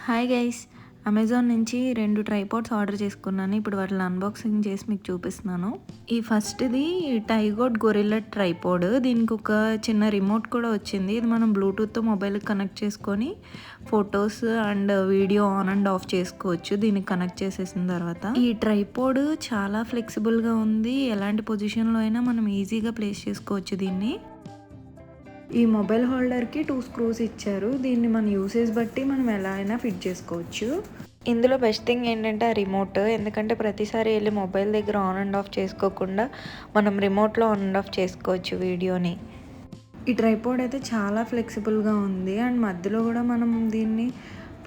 Hi guys, Amazon నుంచి 2 tripods order చేసుకున్నాను. ఇప్పుడు వాటిని అన్బాక్సింగ్ చేసి మీకు చూపిస్తున్నాను. ఈ ఫస్ట్‌ది టైగోట్ గొరిల్లా ట్రైపాడ్. దీనికి ఒక చిన్న రిమోట్ కూడా వచ్చింది. ఇది మనం బ్లూటూత్‌తో మొబైల్‌కి కనెక్ట్ చేసుకొని photos and video on and of చేసుకోవచ్చు. దీనికి కనెక్ట్ చేసేసిన తర్వాత ఈ ట్రైపాడ్ చాలా ఫ్లెక్సిబుల్‌గా ఉంది. ఎలాంటి పొజిషన్‌లో అయినా మనం ఈజీగా ప్లేస్ చేసుకోవచ్చు దీన్ని. ఈ మొబైల్ హోల్డర్కి 2 స్క్రూస్ ఇచ్చారు. దీన్ని మన యూసేజ్ బట్టి మనం ఎలా అయినా ఫిట్ చేసుకోవచ్చు. ఇందులో బెస్ట్ థింగ్ ఏంటంటే ఆ రిమోట్. ఎందుకంటే ప్రతిసారి వెళ్ళి మొబైల్ దగ్గర ఆన్ అండ్ ఆఫ్ చేసుకోకుండా మనం రిమోట్లో ఆన్ అండ్ ఆఫ్ చేసుకోవచ్చు వీడియోని. ఈ ట్రైపాడ్ అయితే చాలా ఫ్లెక్సిబుల్గా ఉంది అండ్ మధ్యలో కూడా మనం దీన్ని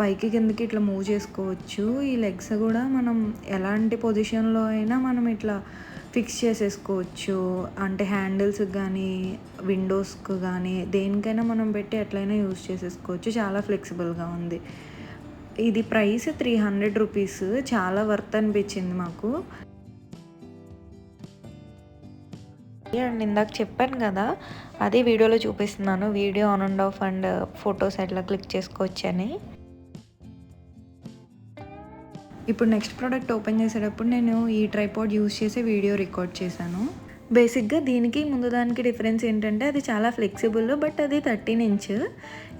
పైకి కిందకి ఇట్లా మూవ్ చేసుకోవచ్చు. ఈ లెగ్స్ కూడా మనం ఎలాంటి పొజిషన్లో అయినా మనం ఇట్లా ఫిక్స్ చేసేసుకోవచ్చు. అంటే హ్యాండిల్స్కి కానీ విండోస్కి కానీ దేనికైనా మనం పెట్టి ఎట్లయినా యూజ్ చేసేసుకోవచ్చు. చాలా ఫ్లెక్సిబుల్గా ఉంది. ఇది ప్రైస్ 300 రూపీస్. చాలా వర్త్ అనిపించింది మాకు. అండ్ ఇందాక చెప్పాను కదా, అదే వీడియోలో చూపిస్తున్నాను. Video on and of and photos ఎట్లా క్లిక్ చేసుకోవచ్చు అని. ఇప్పుడు నెక్స్ట్ ప్రోడక్ట్ ఓపెన్ చేసేటప్పుడు నేను ఈ ట్రైపాడ్ యూజ్ చేసి వీడియో రికార్డ్ చేశాను. బేసిక్గా దీనికి ముందు దానికి డిఫరెన్స్ ఏంటంటే అది చాలా ఫ్లెక్సిబుల్, బట్ అది 13 ఇంచ్.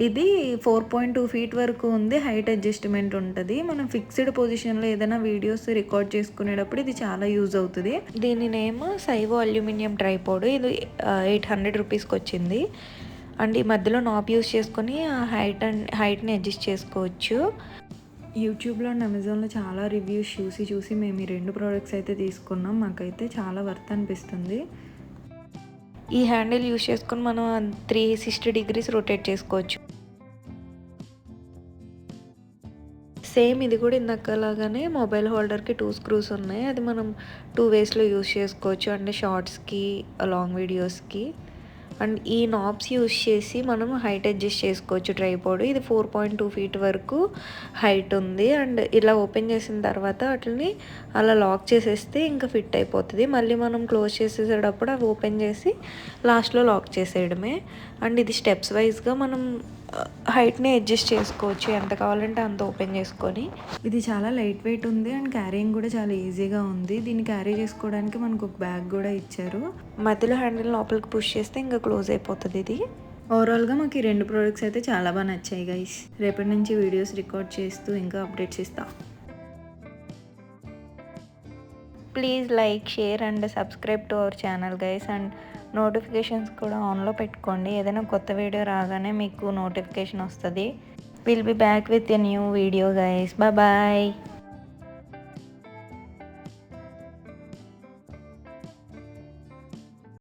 ఇది 4.2 ఫీట్ వరకు ఉంది. హైట్ అడ్జస్ట్మెంట్ ఉంటుంది. మనం ఫిక్స్డ్ పొజిషన్లో ఏదైనా వీడియోస్ రికార్డ్ చేసుకునేటప్పుడు ఇది చాలా యూజ్ అవుతుంది. దీని నేమ్ సైవో అల్యూమినియం ట్రైపాడ్. ఇది 800 రూపీస్కి వచ్చింది. అండ్ ఈ మధ్యలో నాబ్ యూజ్ చేసుకొని హైట్ని అడ్జస్ట్ చేసుకోవచ్చు. యూట్యూబ్లో అండ్ అమెజాన్లో చాలా రివ్యూస్ చూసి మేము ఈ 2 ప్రోడక్ట్స్ అయితే తీసుకున్నాం. మాకైతే చాలా వర్త్ అనిపిస్తుంది. ఈ హ్యాండిల్ యూజ్ చేసుకొని మనం 360 డిగ్రీస్ రొటేట్ చేసుకోవచ్చు. సేమ్ ఇది కూడా ఇందాకలాగానే మొబైల్ హోల్డర్కి 2 స్క్రూస్ ఉన్నాయి. అది మనం 2 వేస్లో యూజ్ చేసుకోవచ్చు. అంటే షార్ట్స్కి, లాంగ్ వీడియోస్కి. అండ్ ఈ నాబ్స్ యూజ్ చేసి మనం హైట్ అడ్జస్ట్ చేసుకోవచ్చు ట్రైపాడ్. ఇది 4.2 ఫీట్ వరకు హైట్ ఉంది. అండ్ ఇలా ఓపెన్ చేసిన తర్వాత వాటిని అలా లాక్ చేసేస్తే ఇంకా ఫిట్ అయిపోతుంది. మళ్ళీ మనం క్లోజ్ చేసేటప్పుడు అవి ఓపెన్ చేసి లాస్ట్లో లాక్ చేసేయడమే. అండ్ ఇది స్టెప్స్ వైజ్గా మనం హైట్ని అడ్జస్ట్ చేసుకోవచ్చు. ఎంత కావాలంటే అంత ఓపెన్ చేసుకొని. ఇది చాలా లైట్ వెయిట్ ఉంది అండ్ క్యారీయింగ్ కూడా చాలా ఈజీగా ఉంది. దీన్ని క్యారీ చేసుకోవడానికి మనకు ఒక బ్యాగ్ కూడా ఇచ్చారు. మధ్యలో హ్యాండిల్ లోపలికి పుష్ చేస్తే ఇంకా క్లోజ్ అయిపోతుంది ఇది. ఓవరాల్గా మాకు ఈ 2 ప్రోడక్ట్స్ అయితే చాలా బాగా నచ్చాయి గైస్. రేపటి నుంచి వీడియోస్ రికార్డ్ చేస్తూ ఇంకా అప్డేట్స్ ఇస్తా. Please like, share and subscribe to our channel guys. And notifications కూడా ఆన్లో పెట్టుకోండి. ఏదైనా కొత్త వీడియో రాగానే మీకు నోటిఫికేషన్ వస్తుంది. Will be back with a new video guys. Bye.